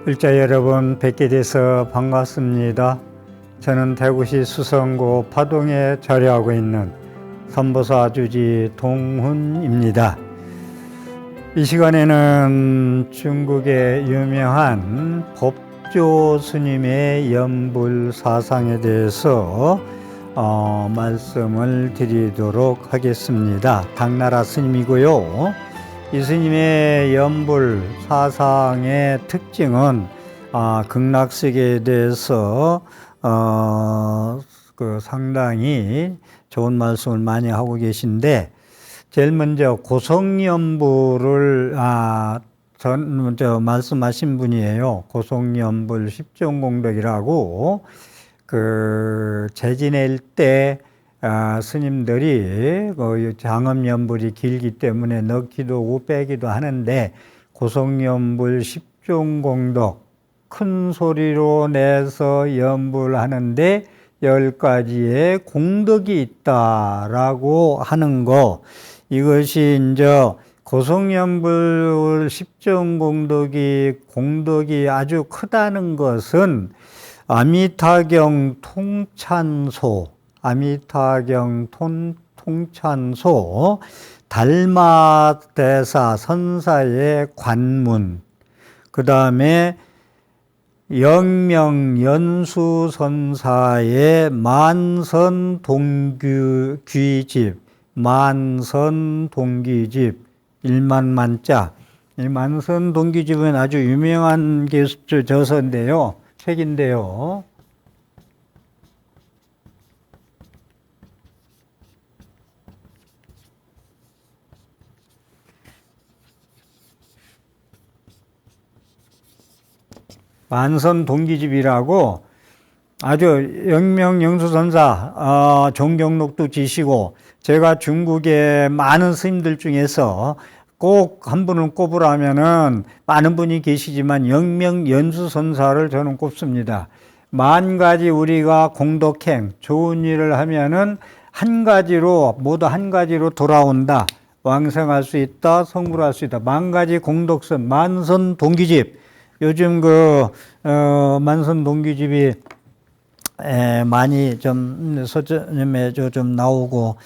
글자 여러분 뵙게 돼서 반갑습니다. 저는 대구시 수성구 파동에 자리하고 있는 선보사 주지 동훈입니다. 이 시간에는 중국의 유명한 법조 스님의 연불 사상에 대해서 말씀을 드리도록 하겠습니다. 당나라 스님이고요. 이 스님의 연불 사상의 특징은 극락세계에 대해서 상당히 좋은 말씀을 많이 하고 계신데, 제일 먼저 고성연불을 말씀하신 분이에요. 고성연불 십종공덕이라고 재지낼 때 스님들이 장엄연불이 길기 때문에 넣기도 하고 빼기도 하는데, 고성연불 십종공덕 큰 소리로 내서 연불하는데 10가지의 공덕이 있다라고 하는 거, 이것이 이제 고성연불 십종공덕이 공덕이 아주 크다는 것은 아미타경 통찬소, 통찬소 달마대사 선사의 관문, 그 다음에 영명연수 선사의 만선동귀집, 만선동귀집 1만만자. 이 만선동귀집은 아주 유명한 저서인데요, 책인데요. 만선동귀집이라고 아주 영명영수선사 종경록도 지시고, 제가 중국의 많은 스님들 중에서 꼭 한 분을 꼽으라면은 많은 분이 계시지만 영명연수선사를 저는 꼽습니다. 만 가지 우리가 공덕행, 좋은 일을 하면은 모두 한 가지로 돌아온다. 왕생할 수 있다, 성불할 수 있다. 만 가지 공덕선, 만선동귀집. 요즘 만선동귀집이 많이 좀 서점에 좀 나오고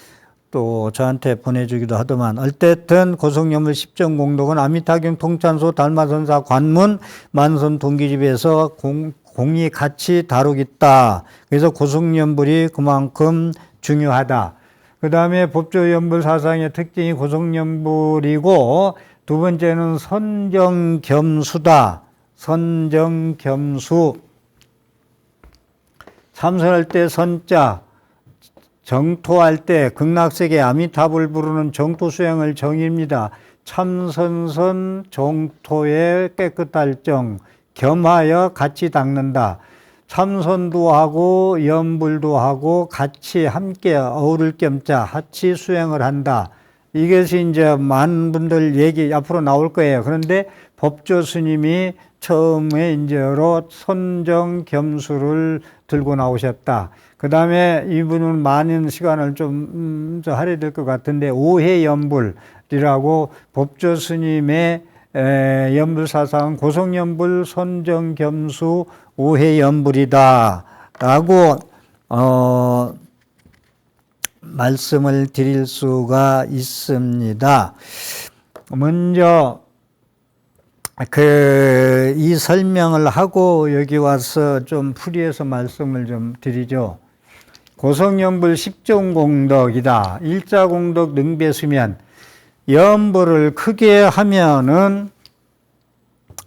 또 저한테 보내주기도 하더만, 어쨌든 고성연불 십종공덕은 아미타경 통찬소 달마선사 관문 만선동귀집에서 공이 같이 다루겠다. 그래서 고성연불이 그만큼 중요하다. 그 다음에 법조연불 사상의 특징이 고성연불이고, 두 번째는 선정겸수다. 선정겸수, 참선할 때 선자, 정토할 때 극락세계 아미타불 부르는 정토 수행을 정의입니다. 참선선 정토의 깨끗할 정, 겸하여 같이 닦는다. 참선도 하고 연불도 하고 같이 함께 어우를 겸자 같이 수행을 한다. 이것이 이제 많은 분들 얘기 앞으로 나올 거예요. 그런데 법조 스님이 처음에 이제로 선정겸수를 들고 나오셨다. 그 다음에 이분은 많은 시간을 좀 할애될 것 같은데, 오해연불이라고 법조 스님의 연불 사상은 고성연불, 선정겸수, 오해연불이다 라고 말씀을 드릴 수가 있습니다. 먼저 이 설명을 하고 여기 와서 좀 풀이해서 말씀을 좀 드리죠. 고성연불 십종공덕이다. 일자공덕 능배수면. 연불을 크게 하면은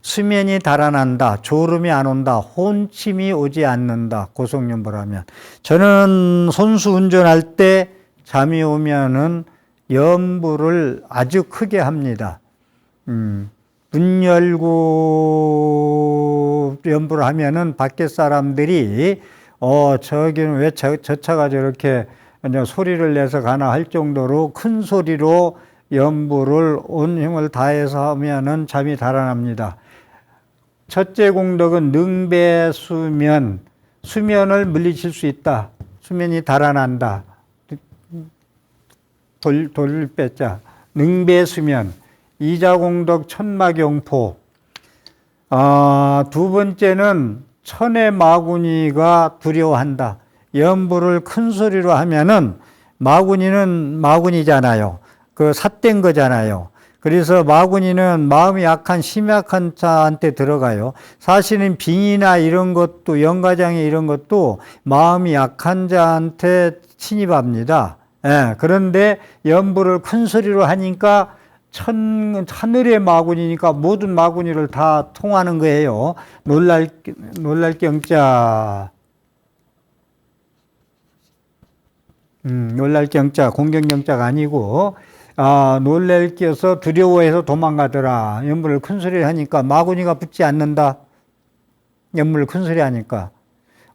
수면이 달아난다. 졸음이 안 온다. 혼침이 오지 않는다. 고성연불 하면. 저는 손수 운전할 때 잠이 오면은 연불을 아주 크게 합니다. 문 열고 연불을 하면은 밖에 사람들이 저기는 왜 저 차가 저렇게 소리를 내서 가나 할 정도로 큰 소리로 연불을 온 힘을 다해서 하면은 잠이 달아납니다. 첫째 공덕은 능배수면, 수면을 물리칠 수 있다. 수면이 달아난다. 돌 빼자. 능배수면. 이자공덕 천마경포. 두 번째는 천의 마구니가 두려워한다. 연불을 큰 소리로 하면은 마구니는 마구니잖아요. 그 삿된 거잖아요. 그래서 마구니는 마음이 약한 심약한 자한테 들어가요. 사실은 빙이나 이런 것도 영가장애 이런 것도 마음이 약한 자한테 침입합니다. 예, 그런데 연불을 큰 소리로 하니까 하늘의 마구니니까 모든 마구니를 다 통하는 거예요. 놀랄 경자. 놀랄 경자, 공경 경자가 아니고, 놀랄 껴서 두려워해서 도망가더라. 연불을 큰 소리 하니까 마구니가 붙지 않는다. 연불을 큰 소리 하니까.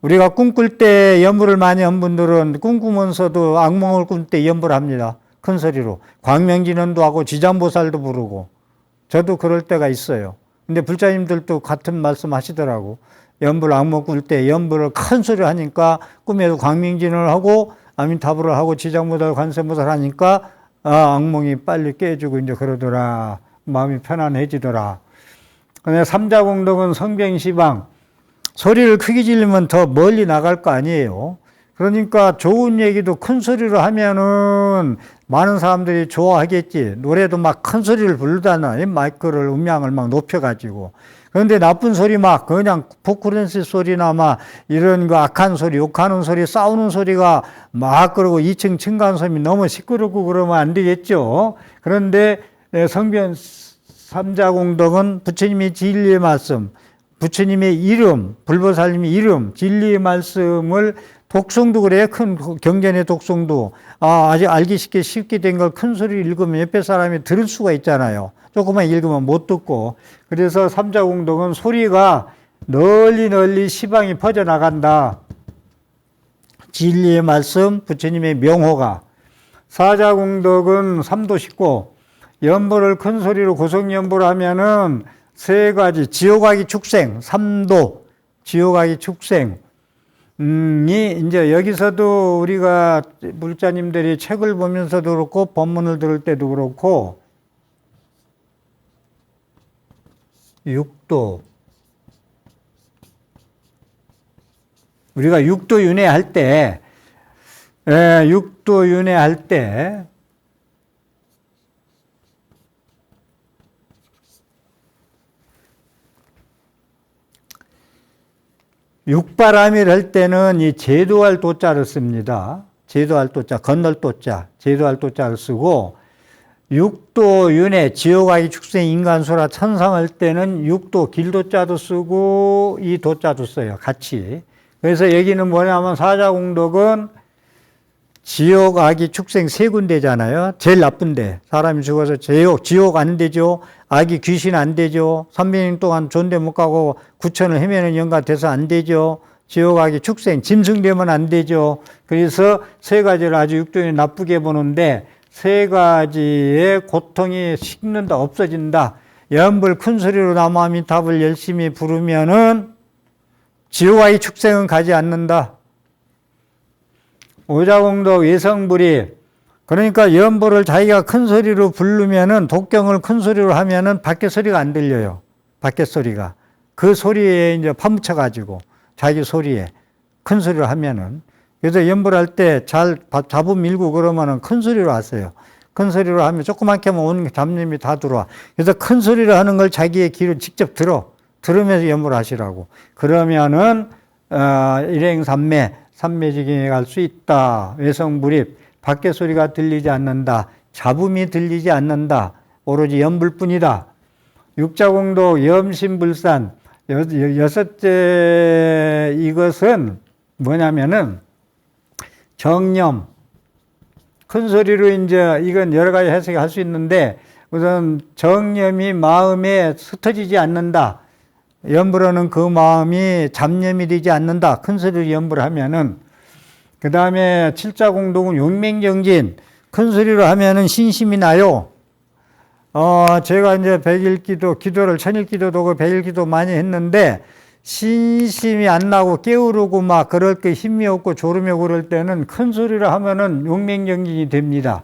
우리가 꿈꿀 때 연불을 많이 한 분들은 꿈꾸면서도 악몽을 꿀 때 연불합니다. 큰 소리로. 광명진언도 하고 지장보살도 부르고. 저도 그럴 때가 있어요. 근데 불자님들도 같은 말씀 하시더라고. 연불 악몽 꿀 때 연불을 큰 소리로 하니까 꿈에도 광명진언을 하고 아미타불을 하고 지장보살 관세보살 하니까 악몽이 빨리 깨지고 이제 그러더라. 마음이 편안해지더라. 근데 삼자공덕은 성병시방. 소리를 크게 지르면 더 멀리 나갈 거 아니에요. 그러니까 좋은 얘기도 큰 소리로 하면은 많은 사람들이 좋아하겠지. 노래도 막 큰 소리를 부르잖아. 마이크를 음량을 막 높여가지고. 그런데 나쁜 소리 막 그냥 포크댄스 소리나 막 이런 거 악한 소리, 욕하는 소리, 싸우는 소리가 막 그러고 2층 층간소음이 너무 시끄럽고 그러면 안 되겠죠. 그런데 성변 삼자공덕은 부처님의 진리의 말씀, 부처님의 이름, 불보살님의 이름, 진리의 말씀을 독송도 그래요. 큰 경전의 독송도. 아주 알기 쉽게 된 걸 큰 소리를 읽으면 옆에 사람이 들을 수가 있잖아요. 조금만 읽으면 못 듣고. 그래서 삼자공덕은 소리가 널리 시방이 퍼져나간다. 진리의 말씀, 부처님의 명호가. 사자공덕은 삼도식고, 연보를 큰 소리로 고성연보를 하면은 세 가지, 지옥아기 축생, 삼도, 지옥아기 축생. 이제 여기서도 우리가 불자님들이 책을 보면서도 그렇고, 법문을 들을 때도 그렇고, 육도. 우리가 육도윤회 할 때, 육도윤회 할 때, 육바람일 할 때는 이 제도할 도자를 씁니다. 제도할 도자, 건널 도자, 제도할 도자를 쓰고, 육도윤회, 지옥아기 축생 인간소라 천상할 때는 육도 길도자도 쓰고 이 도자도 써요. 같이. 그래서 여기는 뭐냐면 사자공덕은 지옥아기 축생 세 군데잖아요. 제일 나쁜데. 사람이 죽어서 지옥 안 되죠. 아기 귀신 안 되죠. 300년 동안 존대 못 가고 구천을 헤매는 영가 돼서 안 되죠. 지옥아기 축생, 짐승되면 안 되죠. 그래서 세 가지를 아주 육도에 나쁘게 보는데 세 가지의 고통이 식는다, 없어진다. 연불 큰 소리로 남아미탑을 열심히 부르면은 지옥아기 축생은 가지 않는다. 오자공덕 외성불이, 그러니까 연보를 자기가 큰 소리로 부르면은 독경을 큰 소리로 하면은 밖에 소리가 안 들려요. 밖에 소리가. 그 소리에 이제 파묻혀가지고 자기 소리에 큰 소리로 하면은. 그래서 연보를 할 때 잘 잡음 밀고 그러면은 큰 소리로 하세요. 큰 소리로 하면 조그맣게 하면 온 잡념이 다 들어와. 그래서 큰 소리로 하는 걸 자기의 귀로 직접 들으면서 연보를 하시라고. 그러면은, 일행삼매, 삼매지경에 갈 수 있다. 외성불입, 밖에 소리가 들리지 않는다. 잡음이 들리지 않는다. 오로지 연불뿐이다. 육자공덕, 염심불산. 여섯째 이것은 뭐냐면은 정념. 큰 소리로 이제 이건 여러 가지 해석을 할 수 있는데 우선 정념이 마음에 흩어지지 않는다. 연불하는 그 마음이 잡념이 되지 않는다. 큰 소리로 연불하면은. 그 다음에 칠자공동은 용맹정진. 큰 소리로 하면은 신심이 나요. 제가 이제 기도를 천일기도도 하고 백일기도 많이 했는데 신심이 안 나고 깨우르고 막 그럴 때 힘이 없고 졸음이 그럴 때는 큰 소리로 하면은 용맹정진이 됩니다.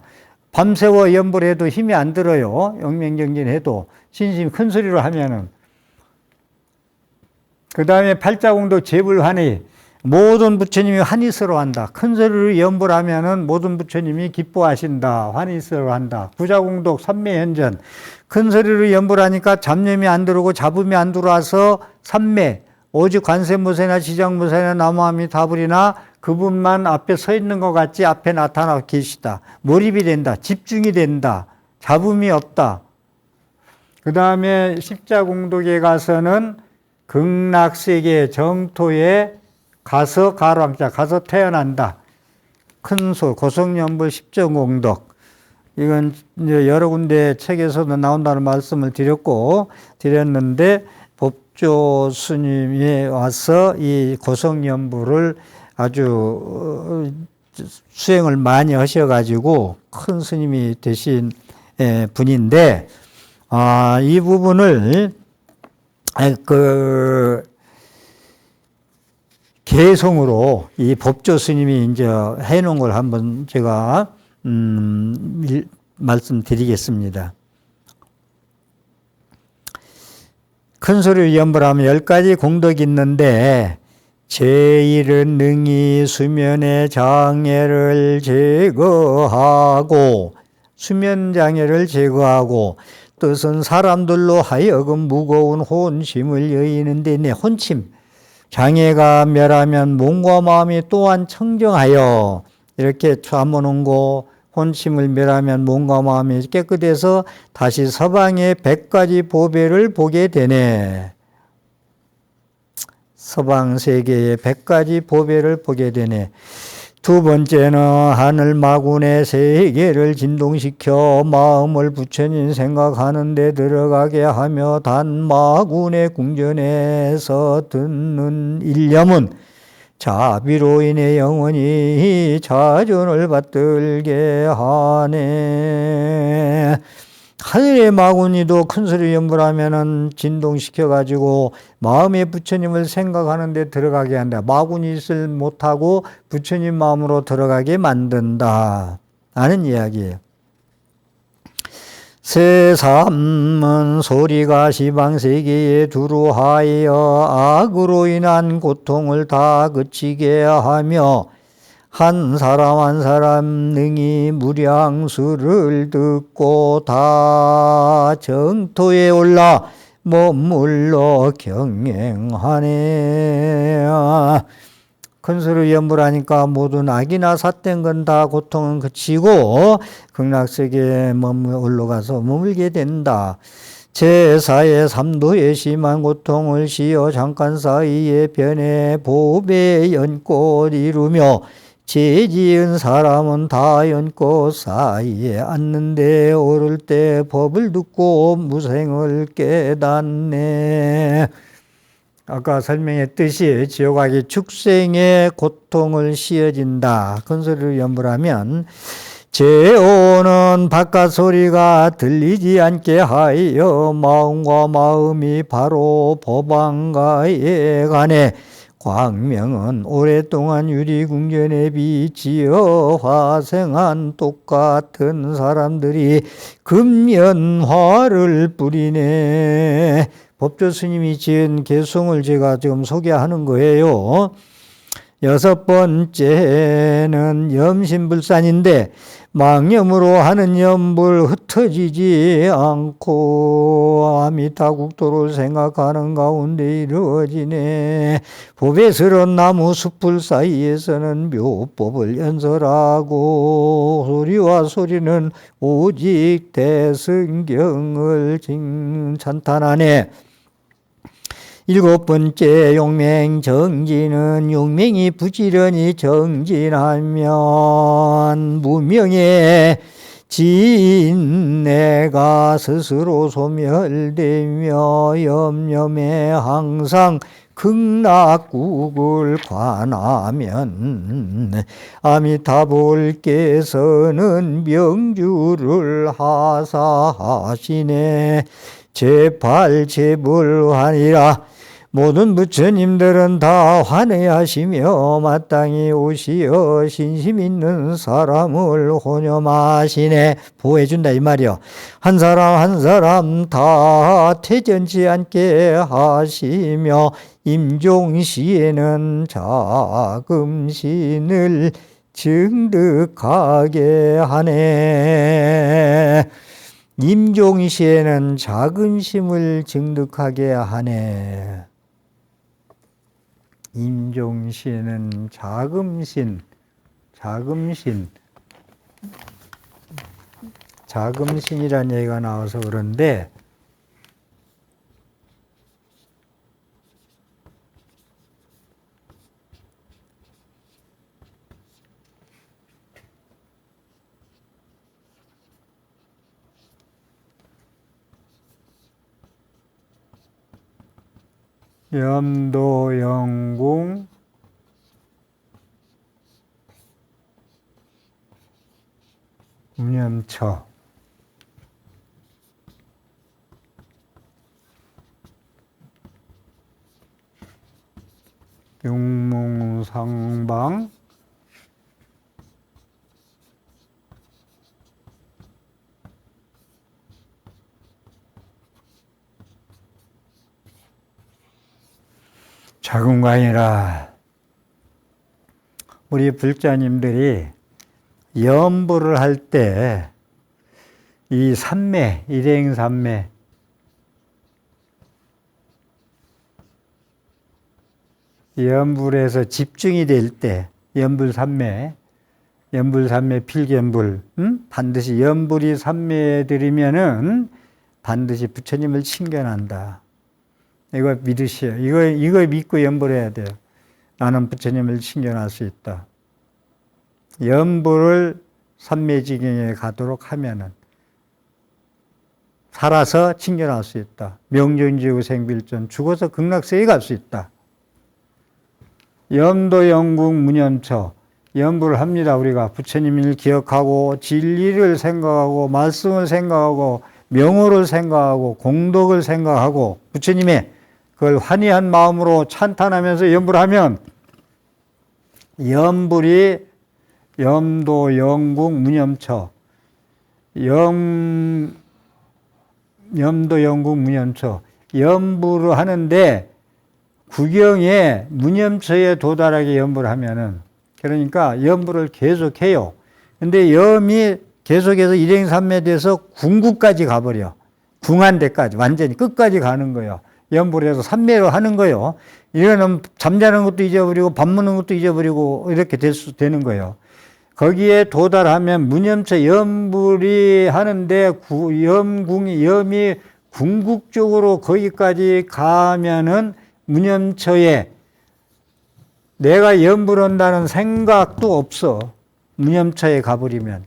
밤새워 연불해도 힘이 안 들어요. 용맹정진 해도 신심 큰 소리로 하면은. 그 다음에 팔자공덕 제불환희, 모든 부처님이 환희스러워한다. 큰 소리로 연불 하면은 모든 부처님이 기뻐하신다. 환희스러워한다. 부자공덕 삼매현전, 큰 소리로 연불하니까 잡념이 안 들어오고 잡음이 안 들어와서 삼매, 오직 관세무새나 지장무새나 나무아미타불이나 그분만 앞에 서 있는 것 같이 앞에 나타나 계시다. 몰입이 된다. 집중이 된다. 잡음이 없다. 그 다음에 십자공덕에 가서는 극락세계 정토에 가서 가로왕자 가서 태어난다. 큰 소 고성연불 십자공덕. 이건 이제 여러 군데 책에서도 나온다는 말씀을 드렸는데 법조 스님이 와서 이 고성연불을 아주 수행을 많이 하셔가지고 큰 스님이 되신 분인데, 이 부분을 개성으로 이 법조 스님이 이제 해놓은 걸 한번 제가 말씀드리겠습니다. 큰 소리로 연불하면 10가지 공덕이 있는데, 제1은 능히 수면의 장애를 제거하고, 수면 장애를 제거하고, 뜻은 사람들로 하여금 무거운 혼심을 여의는 데네. 혼침, 장애가 멸하면 몸과 마음이 또한 청정하여, 이렇게 참아놓은 거, 혼침을 멸하면 몸과 마음이 깨끗해서 다시 서방의 100가지 보배를 보게 되네. 서방 세계의 100가지 보배를 보게 되네. 두 번째는 하늘 마군의 세계를 진동시켜 마음을 부처님 생각하는 데 들어가게 하며 단 마군의 궁전에서 듣는 일념은 자비로 인해 영원히 자존을 받들게 하네. 하늘의 마구니도 큰 소리 연불하면은 진동시켜가지고 마음의 부처님을 생각하는 데 들어가게 한다. 마구니를 못하고 부처님 마음으로 들어가게 만든다. 라는 이야기예요. 새삼은 소리가 시방세계에 두루하여 악으로 인한 고통을 다 그치게 하며 한 사람 한 사람 능히 무량수를 듣고 다 정토에 올라 머물러 경행하네. 큰 소리로 연불하니까 모든 악이나 삿된 건 다 고통은 그치고 극락세계에 올라가서 머물게 된다. 제4의 삼도의 심한 고통을 시어 잠깐 사이에 변해 보배 연꽃 이루며 죄지은 사람은 다 연꽃 사이에 앉는데 오를 때 법을 듣고 무생을 깨닫네. 아까 설명했듯이 지옥악이 축생의 고통을 시어진다. 큰 소리로 연불하면 제오는 바깥 소리가 들리지 않게 하여 마음과 마음이 바로 법안가에 가네. 광명은 오랫동안 유리궁전에 비치어 화생한 똑같은 사람들이 금연화를 뿌리네. 법조 스님이 지은 개송을 제가 지금 소개하는 거예요. 6번째는 염심불산인데 망념으로 하는 염불 흩어지지 않고 아미타국도를 생각하는 가운데 이루어지네. 보배스런 나무 숲풀 사이에서는 묘법을 연설하고 소리와 소리는 오직 대승경을 찬탄하네. 7번째 용맹정진은 용맹이 부지런히 정진하면 무명의 진내가 스스로 소멸되며 염염에 항상 극락국을 관하면 아미타불께서는 명주를 하사하시네. 제8 제불환이라 모든 부처님들은 다 환해하시며 마땅히 오시어 신심 있는 사람을 호념하시네. 보호해준다 이 말이요. 한 사람 한 사람 다 퇴전치 않게 하시며 임종시에는 자금신을 증득하게 하네. 임종시에는 자금심을 증득하게 하네. 임종시에는 자금신이라는 얘기가 나와서 그런데 염도 영궁 무념처 육몽상방 자궁관이라. 우리 불자님들이 염불을 할 때 이 삼매, 일행삼매 염불에서 집중이 될 때 염불삼매 필겸불 반드시 염불이 삼매해드리면은 반드시 부처님을 칭견한다. 이거 믿으시오. 이거 믿고 염불해야 돼요. 나는 부처님을 칭견할 수 있다. 염불을 삼매지경에 가도록 하면은 살아서 칭견할 수 있다. 명존지구 생빌전 죽어서 극락세에 갈 수 있다. 염도 영궁 무념처 염불을 합니다. 우리가 부처님을 기억하고 진리를 생각하고 말씀을 생각하고 명호를 생각하고 공덕을 생각하고 부처님의 그걸 환희한 마음으로 찬탄하면서 염불하면 염불이 염도 영궁 무념처 염도 영궁 무념처 염불을 하는데 구경에 무념처에 도달하게 염불을 하면은 그러니까 염불을 계속해요. 근데 염이 계속해서 일행삼매돼서 궁구까지 가버려. 궁한 데까지 완전히 끝까지 가는 거예요. 염불해서 삼매로 하는 거예요. 이거는 잠자는 것도 잊어버리고 밥 먹는 것도 잊어버리고 이렇게 되는 거예요. 거기에 도달하면 무념처 염불이 하는데 염이 궁극적으로 거기까지 가면은 무념처에 내가 염불한다는 생각도 없어. 무념처에 가버리면.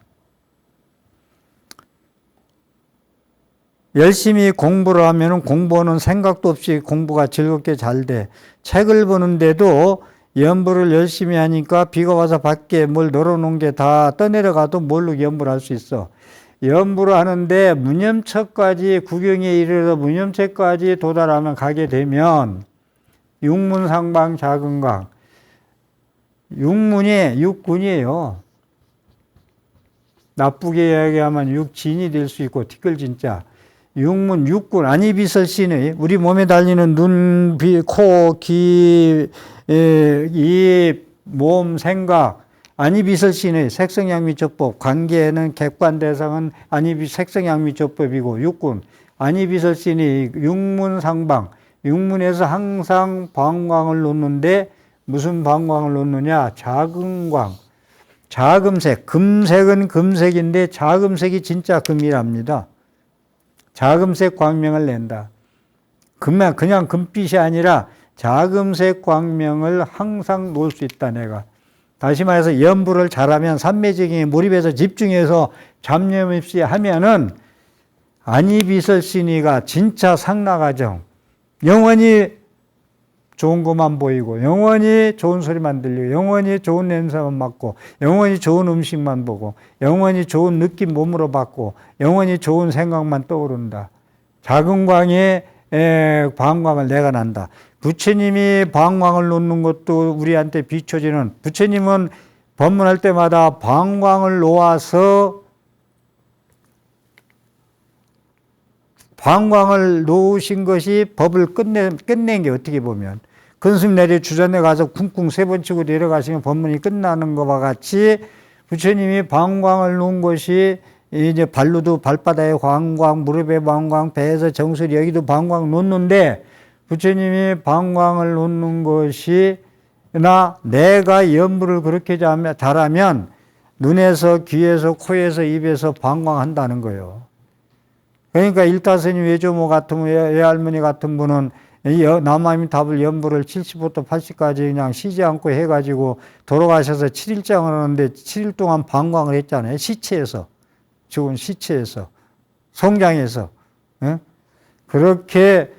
열심히 공부를 하면 공부하는 생각도 없이 공부가 즐겁게 잘 돼. 책을 보는데도 염불을 열심히 하니까 비가 와서 밖에 뭘 널어놓은 게 다 떠내려가도 모르게 염불할 수 있어. 염불을 하는데 무념처까지 구경에 이르러 무념처까지 도달하면 가게 되면 육문상방 자금강 육문이 육군이에요. 나쁘게 이야기하면 육진이 될 수 있고 티끌진짜 육문 육군 안이비설신의 우리 몸에 달리는 눈, 코, 귀, 입, 몸, 생각 안이비설신의 색성양미조법 관계는 객관대상은 색성양미조법이고 육군 안이비설신의 육문상방 육문에서 항상 방광을 놓는데 무슨 방광을 놓느냐 자금광 자금색 금색은 금색인데 자금색이 진짜 금이랍니다. 자금색 광명을 낸다. 그냥 금빛이 아니라 자금색 광명을 항상 놓을 수 있다 내가. 다시 말해서 염불을 잘하면 삼매지경에 몰입해서 집중해서 잡념 없이 하면은 안이비설신이가 진짜 상나가정 영원히 좋은 것만 보이고 영원히 좋은 소리만 들리고 영원히 좋은 냄새만 맡고 영원히 좋은 음식만 보고 영원히 좋은 느낌 몸으로 받고 영원히 좋은 생각만 떠오른다. 자금광의 방광을 내가 난다. 부처님이 방광을 놓는 것도 우리한테 비춰지는, 부처님은 법문할 때마다 방광을 놓아서 방광을 놓으신 것이 법을 끝낸 게 어떻게 보면 근심 내리 주전에 가서 쿵쿵 세 번 치고 내려가시면 법문이 끝나는 것과 같이 부처님이 방광을 놓은 것이 이제 발로도 발바닥에 방광, 무릎에 방광, 배에서 정수리 여기도 방광 놓는데 부처님이 방광을 놓는 것이 나 내가 염불을 그렇게 잘하면 눈에서 귀에서 코에서 입에서 방광한다는 거예요. 그러니까 일타스님 외조모 같은 외할머니 같은 분은 남아미탑을 연부를 70부터 80까지 그냥 쉬지 않고 해가지고 돌아가셔서 7일장을 하는데 7일 동안 방광을 했잖아요. 시체에서. 죽은 시체에서. 성장에서. 예? 그렇게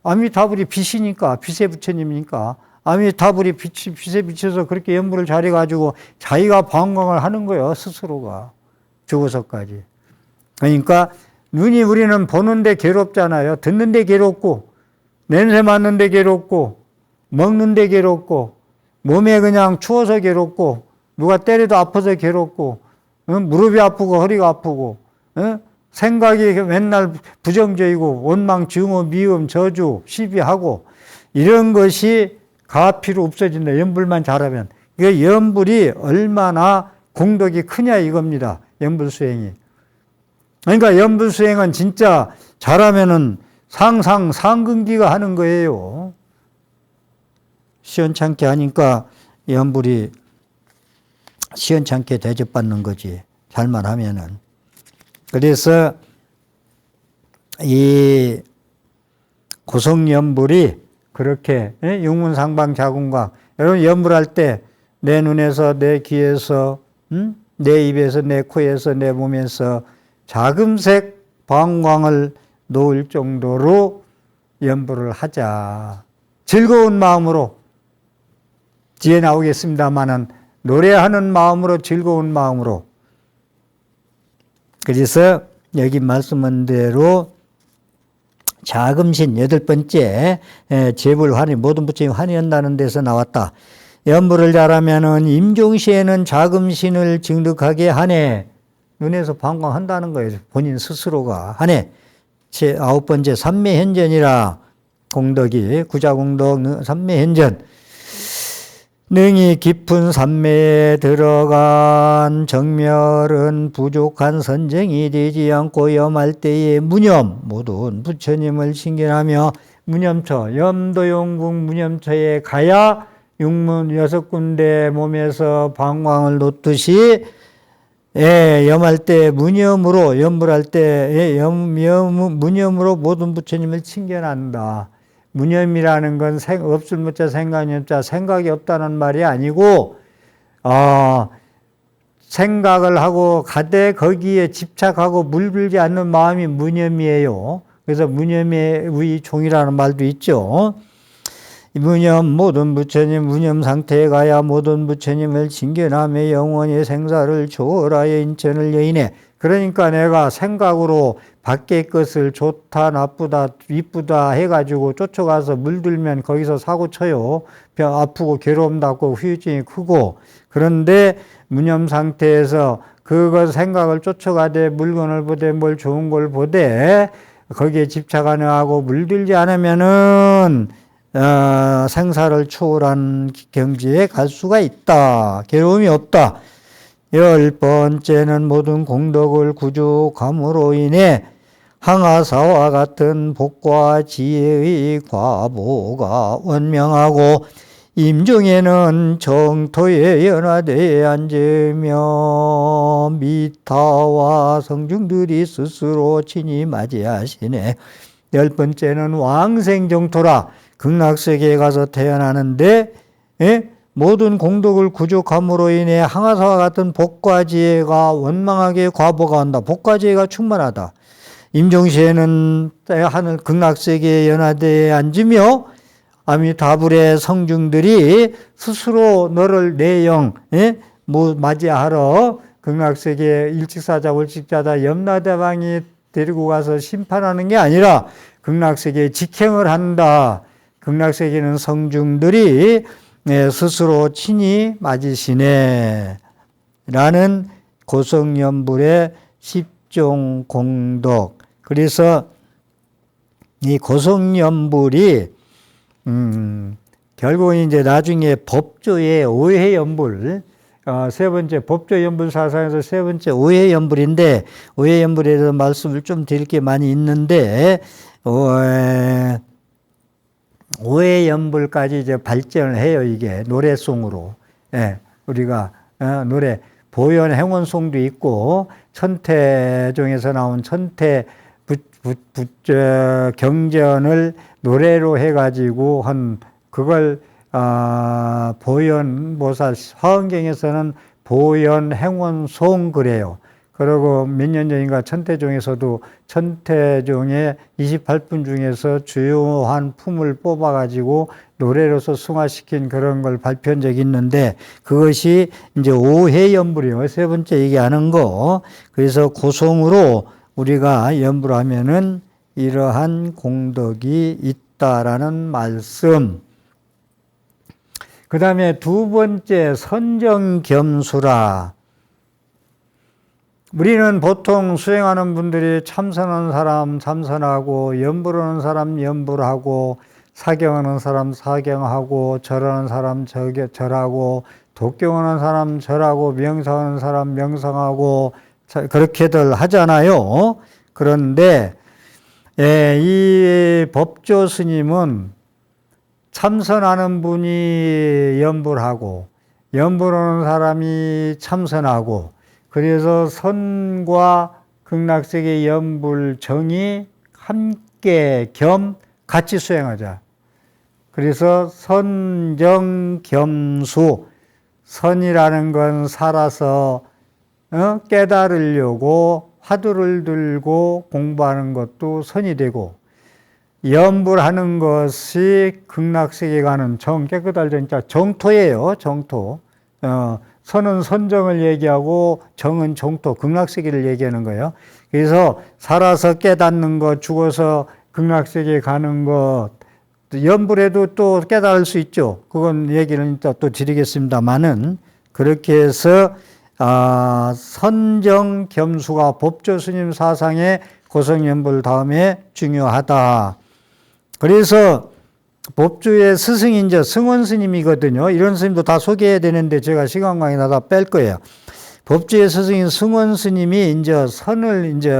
아미타불이 빛이니까, 빛의 부처님이니까 아미타불이 빛에 비춰서 그렇게 연부를 잘해가지고 자기가 방광을 하는 거예요. 스스로가. 죽어서까지. 그러니까 눈이 우리는 보는데 괴롭잖아요. 듣는데 괴롭고 냄새 맡는데 괴롭고 먹는데 괴롭고 몸에 그냥 추워서 괴롭고 누가 때려도 아파서 괴롭고 무릎이 아프고 허리가 아프고 생각이 맨날 부정적이고 원망, 증오, 미움, 저주, 시비하고 이런 것이 가피로 없어진다. 염불만 잘하면. 그 염불이 얼마나 공덕이 크냐 이겁니다. 염불 수행이. 그러니까 염불 수행은 진짜 잘하면은 상근기가 하는 거예요. 시원찮게 하니까 염불이 시원찮게 대접받는 거지. 잘만 하면은. 그래서 이 고성염불이 그렇게 육문상방자궁광 여러분 염불할 때 내 눈에서 내 귀에서 내 입에서 내 코에서 내 몸에서 자금색 방광을 놓을 정도로 염불을 하자. 즐거운 마음으로 뒤에 나오겠습니다마는 노래하는 마음으로 즐거운 마음으로. 그래서 여기 말씀한 대로 자금신 여덟 번째 재불환희 모든 부처님 환희한다는 데서 나왔다. 염불을 잘하면은 임종시에는 자금신을 증득하게 하네. 눈에서 방광한다는 거예요. 본인 스스로가 하네. 제 아홉 번째 삼매현전이라 공덕이 구자공덕 삼매현전. 능히 깊은 삼매에 들어간 정멸은 부족한 선정이 되지 않고 염할 때에 무념 모든 부처님을 신견하며 무념처 염도용궁 무념처에 가야 육문 여섯 군데 몸에서 방광을 놓듯이 염할 때 무념으로 염불할 때 무념으로 모든 부처님을 칭견한다. 무념이라는 건 없을 무자 생각이 없자 생각이 없다는 말이 아니고 생각을 하고 가되 거기에 집착하고 물들지 않는 마음이 무념이에요. 그래서 무념의 종이라는 말도 있죠. 무념 모든 부처님 무념 상태에 가야 모든 부처님을 칭견하며 영원히 생사를 초월하여 인천을 여인해. 그러니까 내가 생각으로 밖의 것을 좋다 나쁘다 이쁘다 해가지고 쫓아가서 물들면 거기서 사고 쳐요. 아프고 괴로움 받고 후유증이 크고. 그런데 무념 상태에서 그것 생각을 쫓아가되 물건을 보되 뭘 좋은 걸 보되 거기에 집착 안 하고 물들지 않으면은 생사를 초월한 경지에 갈 수가 있다. 괴로움이 없다. 열 번째는 모든 공덕을 구족함으로 인해 항아사와 같은 복과 지혜의 과보가 원명하고 임종에는 정토에 연화되어 앉으며 미타와 성중들이 스스로 친히 맞이하시네. 열 번째는 왕생정토라. 극락세계에 가서 태어나는데 모든 공덕을 구족함으로 인해 항아사와 같은 복과 지혜가 원망하게 과보가 온다. 복과 지혜가 충만하다. 임종시에는 하늘 극락세계에 연화되어 앉으며 아미타불의 성중들이 스스로 너를 내영 맞이하러 극락세계 일찍사자 월찍자다 염라대왕이 데리고 가서 심판하는 게 아니라 극락세계에 직행을 한다. 극락세계는 성중들이 스스로 친히 맞으시네 라는 고성연불의 10종 공덕. 그래서 이 고성연불이 결국은 이제 나중에 법조의 오해연불, 세 번째 법조연불 사상에서 세 번째 오해연불인데, 오해연불에 대해서 말씀을 좀 드릴 게 많이 있는데, 오해연불까지 이제 발전을 해요. 이게 노래송으로. 예, 우리가 노래 보현 행원송도 있고, 천태종에서 나온 천태 경전을 노래로 해가지고 한 그걸 보현보살 화엄경에서는 보현 행원송 그래요. 그리고 몇 년 전인가 천태종에서도 천태종의 28분 중에서 주요한 품을 뽑아가지고 노래로서 승화시킨 그런 걸 발표한 적이 있는데, 그것이 이제 오해연불이에요. 세 번째 얘기하는 거. 그래서 고성으로 우리가 연불하면은 이러한 공덕이 있다라는 말씀. 그 다음에 두 번째 선정겸수라. 우리는 보통 수행하는 분들이 참선하는 사람 참선하고, 연불하는 사람 연불하고, 사경하는 사람 사경하고, 절하는 사람 절하고, 독경하는 사람 절하고, 명상하는 사람 명상하고, 그렇게들 하잖아요. 그런데 이 법조 스님은 참선하는 분이 연불하고, 연불하는 사람이 참선하고, 그래서 선과 극락세계 연불정이 함께 겸 같이 수행하자. 그래서 선정겸수, 선이라는 건 살아서 깨달으려고 화두를 들고 공부하는 것도 선이 되고, 연불하는 것이 극락세계 가는 정, 깨끗할 정자 정토예요. 정토. 선은 선정을 얘기하고 정은 정토, 극락세계를 얘기하는 거예요. 그래서 살아서 깨닫는 것, 죽어서 극락세계 가는 것, 연불해도 또 깨달을 수 있죠. 그건 얘기는 이따 또 드리겠습니다만은, 그렇게 해서 선정겸수가 법조 스님 사상의 고성연불 다음에 중요하다. 그래서 법주의 스승이 이제 승원 스님이거든요. 이런 스님도 다 소개해야 되는데 제가 시간 관계나 다 뺄 거예요. 법주의 스승인 승원 스님이 이제 선을 이제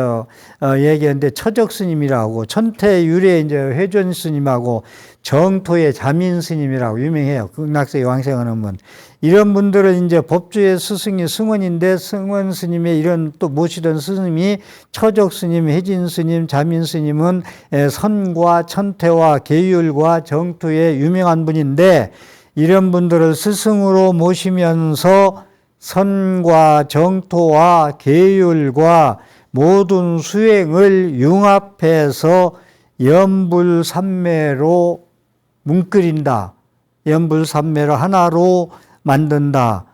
얘기하는데 처적 스님이라고, 천태유래 이제 회전 스님하고, 정토의 자민 스님이라고 유명해요. 극락세계 왕생하는 분. 이런 분들은 이제 법주의 스승이 승원인데, 승원 스님의 이런 또 모시던 스님이 처적 스님, 회진 스님, 자민 스님은 선과 천태와 계율과 정토의 유명한 분인데, 이런 분들을 스승으로 모시면서 선과 정토와 계율과 모든 수행을 융합해서 연불삼매로 뭉끓인다. 연불삼매를 하나로 만든다.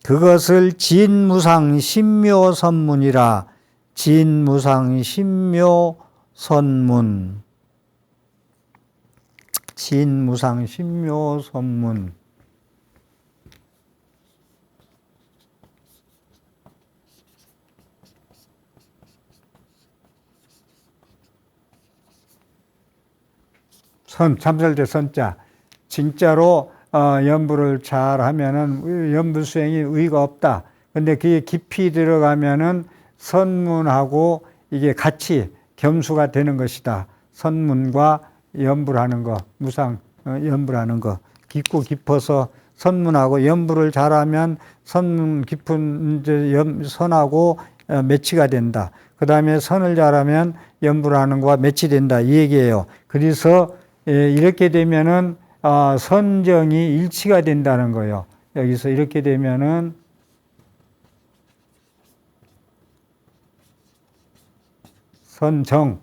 그것을 진무상신묘선문이라. 진무상신묘선문. 진무상신묘선문. 선, 참설대 선자. 진짜로 연불을 잘 하면은 연불 수행이 의의가 없다. 근데 그게 깊이 들어가면은 선문하고 이게 같이 겸수가 되는 것이다. 선문과 연불하는 거, 무상 연불하는 거. 깊고 깊어서 선문하고, 연불을 잘하면 선문 깊은 이제 선하고 매치가 된다. 그 다음에 선을 잘하면 연불하는 거와 매치된다. 이 얘기예요. 그래서 이렇게 되면은 선정이 일치가 된다는 거예요. 여기서 이렇게 되면은 선정,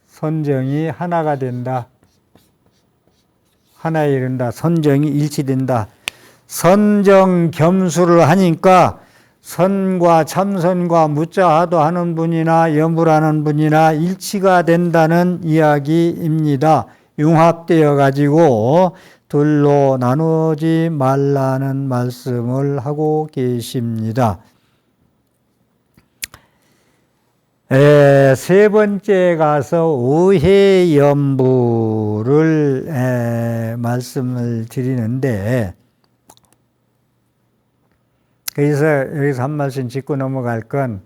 선정이 하나가 된다. 하나에 이른다. 선정이 일치된다. 선정 겸수를 하니까 선과 참선과 무자하도 하는 분이나 염불하는 분이나 일치가 된다는 이야기입니다. 융합되어 가지고 둘로 나누지 말라는 말씀을 하고 계십니다. 세 번째 가서 의해연부를 말씀을 드리는데, 여기서 한 말씀 짚고 넘어갈 건,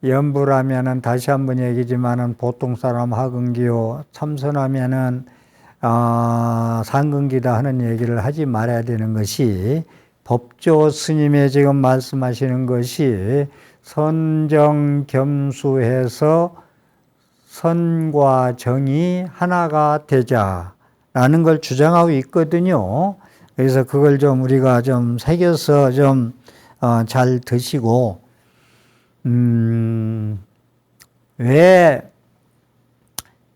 연부라면은 다시 한번 얘기지만은 보통 사람 하근기요, 참선하면은 상근기다 하는 얘기를 하지 말아야 되는 것이, 법조 스님의 지금 말씀하시는 것이 선정겸수해서 선과 정이 하나가 되자라는 걸 주장하고 있거든요. 그래서 그걸 좀 우리가 좀 새겨서 좀 잘 드시고, 왜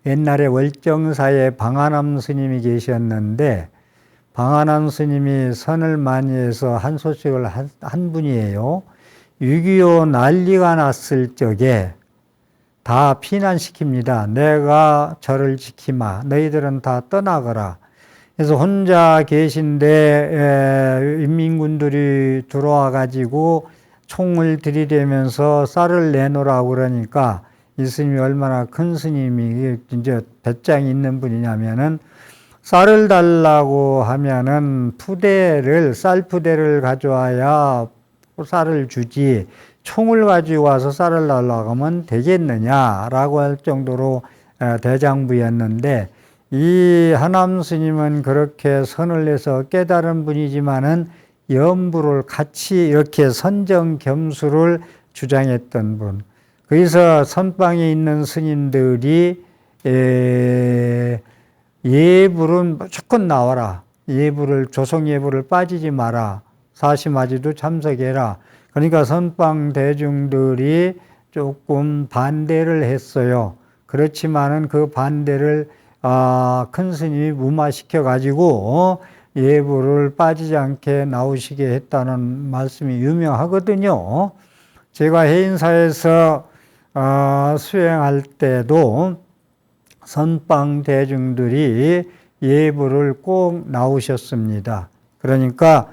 옛날에 월정사에 방한암 스님이 계셨는데, 방한암 스님이 선을 많이 해서 한 소식을 한 분이에요. 6.25 난리가 났을 적에 다 피난시킵니다. 내가 저를 지키마. 너희들은 다 떠나거라. 그래서 혼자 계신데 인민군들이 들어와 가지고 총을 들이대면서 쌀을 내놓으라고 그러니까 이 스님이 얼마나 큰 스님이 이제 배짱이 있는 분이냐면은 쌀을 달라고 하면은 쌀 푸대를 가져와야 쌀을 주지 총을 가지고 와서 쌀을 달라고 하면 되겠느냐라고 할 정도로 대장부였는데, 이 하남 스님은 그렇게 선을 내서 깨달은 분이지만은 염부를 같이 이렇게 선정겸수를 주장했던 분. 그래서 선방에 있는 스님들이 예불은 무조건 나와라. 조성예불을 빠지지 마라. 사시마지도 참석해라. 그러니까 선방 대중들이 조금 반대를 했어요. 그렇지만은 그 반대를 큰 스님이 무마시켜 가지고 예불을 빠지지 않게 나오시게 했다는 말씀이 유명하거든요. 제가 해인사에서 수행할 때도 선방 대중들이 예불을 꼭 나오셨습니다. 그러니까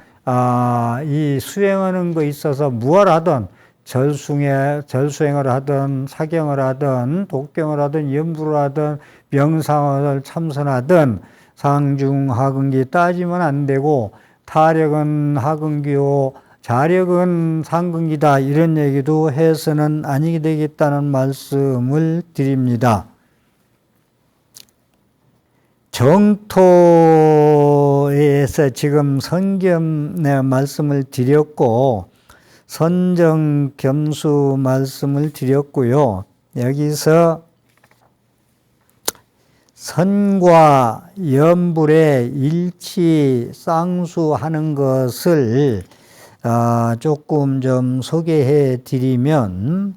이 수행하는 거 있어서 무엇 하든 절수행을 하든 사경을 하든 독경을 하든 염불을 하든 명상을 참선하든 상중 하근기 따지면 안 되고, 타력은 하근기요 자력은 상근기다 이런 얘기도 해서는 아니게 되겠다는 말씀을 드립니다. 정토에서 지금 선겸 말씀을 드렸고 선정겸수 말씀을 드렸고요. 여기서 선과 염불의 일치 쌍수하는 것을 조금 좀 소개해 드리면,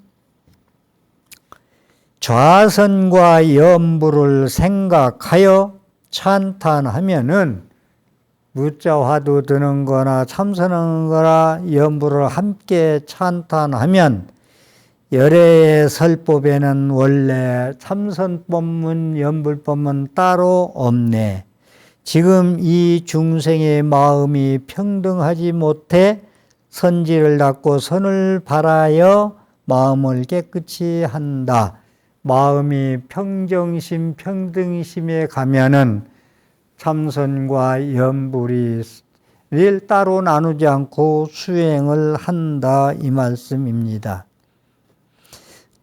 좌선과 염불을 생각하여 찬탄하면은 무자화도 드는 거나 참선하는 거나 염불을 함께 찬탄하면, 열애의 설법에는 원래 참선법문, 염불법문 따로 없네. 지금 이 중생의 마음이 평등하지 못해 선지를 닦고 선을 바라여 마음을 깨끗이 한다. 마음이 평정심, 평등심에 가면은 참선과 염불을 따로 나누지 않고 수행을 한다 이 말씀입니다.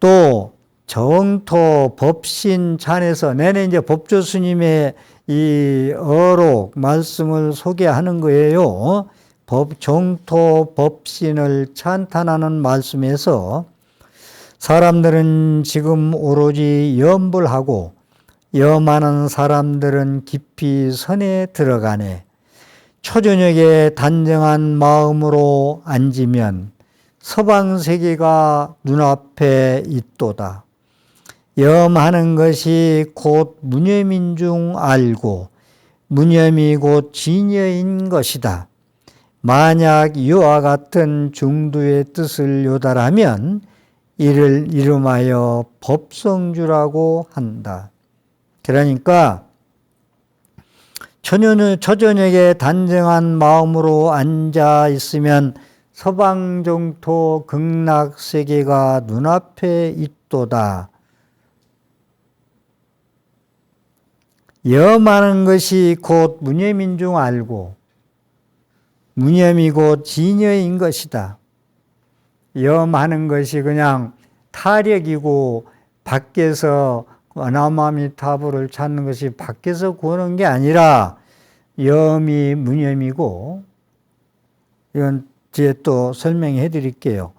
또 정토 법신 찬에서 내내 이제 법조 스님의 이 어록 말씀을 소개하는 거예요. 정토 법신을 찬탄하는 말씀에서 사람들은 지금 오로지 염불하고 염하는 사람들은 깊이 선에 들어가네. 초저녁에 단정한 마음으로 앉으면 서방세계가 눈앞에 있도다. 염하는 것이 곧 무념인 중 알고 무념이 곧 진여인 것이다. 만약 이와 같은 중도의 뜻을 요달하면 이를 이름하여 법성주라고 한다. 그러니까 초저녁에 단정한 마음으로 앉아 있으면 서방정토 극락세계가 눈앞에 있도다. 염하는 것이 곧 무념인 줄 알고 무념이 곧 진여인 것이다. 염하는 것이 그냥 타력이고 밖에서 아나마미타불을 찾는 것이 밖에서 구하는 게 아니라 염이 무념이고, 이건 뒤에 또 설명해 드릴게요.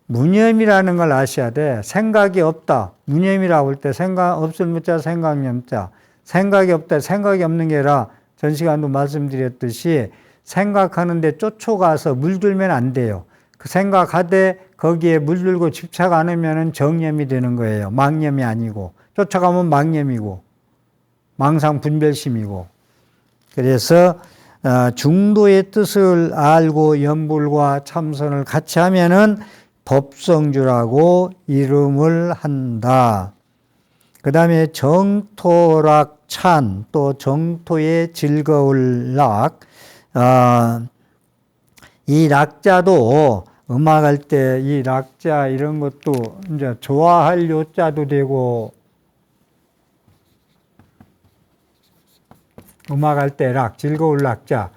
무념이라는 걸 아셔야 돼. 생각이 없다. 무념이라고 할 때 생각 없을 무자 생각이 없자. 생각이 없다. 생각이 없는 게 아니라 전 시간도 말씀드렸듯이 생각하는데 쫓아가서 물들면 안 돼요. 그 생각하되 거기에 물들고 집착 안 하면 정념이 되는 거예요. 망념이 아니고. 쫓아가면 망념이고 망상 분별심이고. 그래서 중도의 뜻을 알고 염불과 참선을 같이 하면은 법성주라고 이름을 한다. 그 다음에 정토락 찬, 또 정토의 즐거울 락. 이 락자도 음악할 때 이 락자 이런 것도 이제 좋아할 요자도 되고, 음악할 때 락, 즐거울 락자.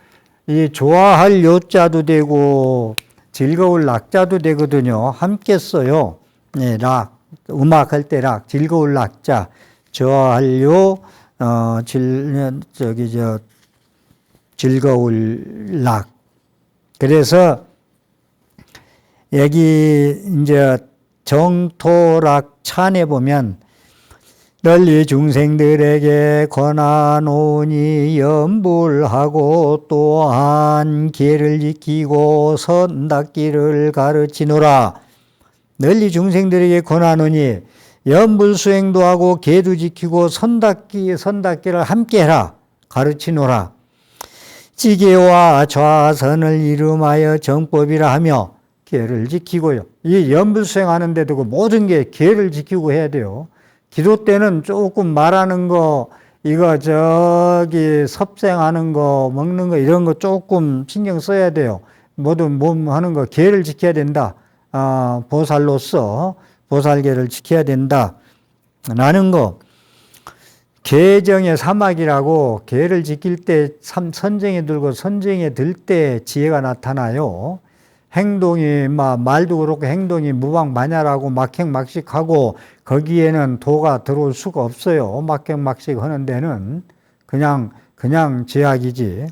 이 좋아할 요자도 되고 즐거울 락자도 되거든요. 함께 써요. 네, 락. 음악할 때 락, 즐거울 락자. 좋아할 요, 즐거울 락. 그래서 여기 이제 정토락 찬에 보면 널리 중생들에게 권하노니 염불하고 또한 계를 지키고 선닦기를 가르치노라. 널리 중생들에게 권하노니 염불 수행도 하고 계도 지키고 선닦기를 함께 해라. 가르치노라. 지계와 좌선을 이름하여 정법이라 하며 계를 지키고요. 이 염불 수행하는 데도 모든 게 계를 지키고 해야 돼요. 기도 때는 조금 말하는 거, 이거 섭생하는 거, 먹는 거 이런 거 조금 신경 써야 돼요. 모든 몸 하는 거 계를 지켜야 된다. 보살로서 보살계를 지켜야 된다. 라는 거. 계정의 사막이라고 계를 지킬 때 선정에 들고 선정에 들 때 지혜가 나타나요. 행동이 말도 그렇고 행동이 무방마냐라고 막행막식하고 거기에는 도가 들어올 수가 없어요. 막행막식 하는 데는 그냥 제약이지.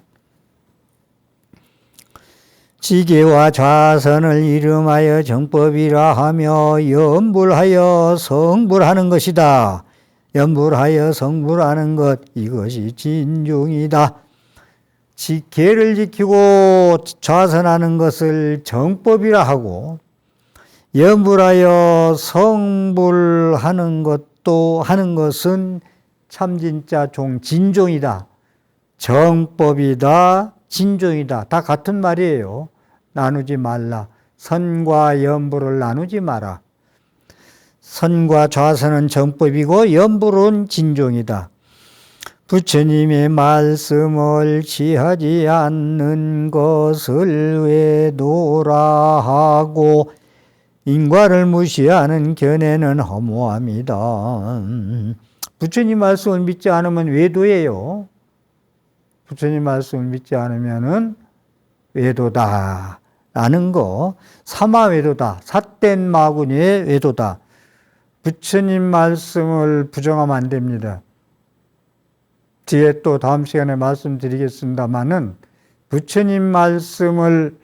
지계와 좌선을 이름하여 정법이라 하며 염불하여 성불하는 것이다. 염불하여 성불하는 것, 이것이 진중이다. 계를 지키고 좌선하는 것을 정법이라 하고, 염불하여 성불하는 것은 참 진짜 진종이다. 정법이다. 진종이다. 다 같은 말이에요. 나누지 말라. 선과 염불을 나누지 마라. 선과 좌선은 정법이고 염불은 진종이다. 부처님의 말씀을 취하지 않는 것을 외도라 하고 인과를 무시하는 견해는 허무합니다. 부처님 말씀을 믿지 않으면 외도예요. 부처님 말씀을 믿지 않으면은 외도다 라는 거. 사마외도다. 삿된 마구니의 외도다. 부처님 말씀을 부정하면 안 됩니다. 뒤에 또 다음 시간에 말씀드리겠습니다마는 부처님 말씀을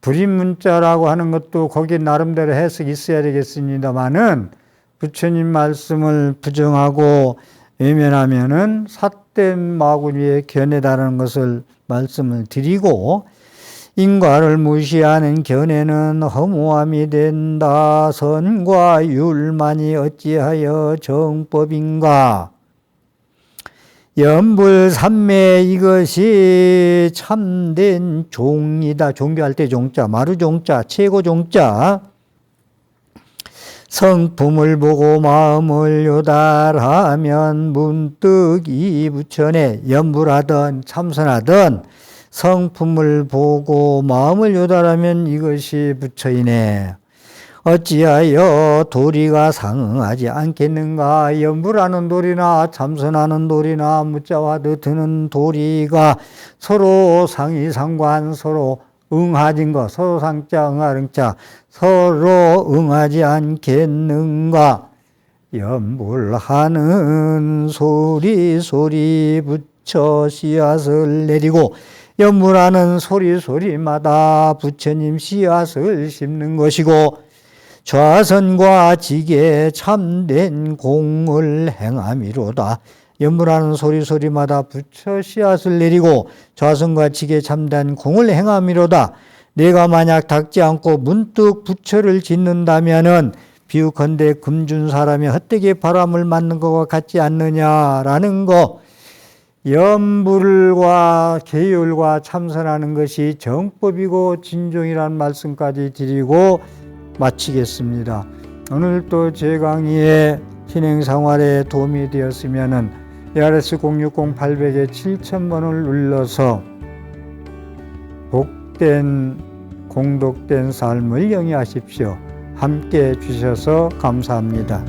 불인문자라고 하는 것도 거기 나름대로 해석이 있어야 되겠습니다마는 부처님 말씀을 부정하고 외면하면은 삿된 마구니의 견해다라는 것을 말씀을 드리고, 인과를 무시하는 견해는 허무함이 된다. 선과 율만이 어찌하여 정법인가. 염불삼매 이것이 참된 종이다. 종교할 때 종자, 마루종자, 최고종자. 성품을 보고 마음을 요달하면 문득 이 부처네. 염불하든 참선하든 성품을 보고 마음을 요달하면 이것이 부처이네. 어찌하여 도리가 상응하지 않겠는가. 염불하는 도리나 참선하는 도리나 무자와도 드는 도리가 서로 상이상관, 서로 응하진 것, 서로 상자 응하릉자, 서로 응하지 않겠는가. 염불하는 소리 부처 씨앗을 내리고 염불하는 소리마다 부처님 씨앗을 심는 것이고 좌선과 지게 참된 공을 행함이로다. 염불하는 소리마다 부처 씨앗을 내리고 좌선과 지게 참된 공을 행함이로다. 내가 만약 닦지 않고 문득 부처를 짓는다면은 비유컨대 금준 사람이 헛되게 바람을 맞는 것과 같지 않느냐라는 거. 염불과 계율과 참선하는 것이 정법이고 진종이라는 말씀까지 드리고 마치겠습니다. 오늘 또 제 강의의 진행생활에 도움이 되었으면 ARS 060-800에 7000번을 눌러서 복된 공덕된 삶을 영위하십시오. 함께 해주셔서 감사합니다.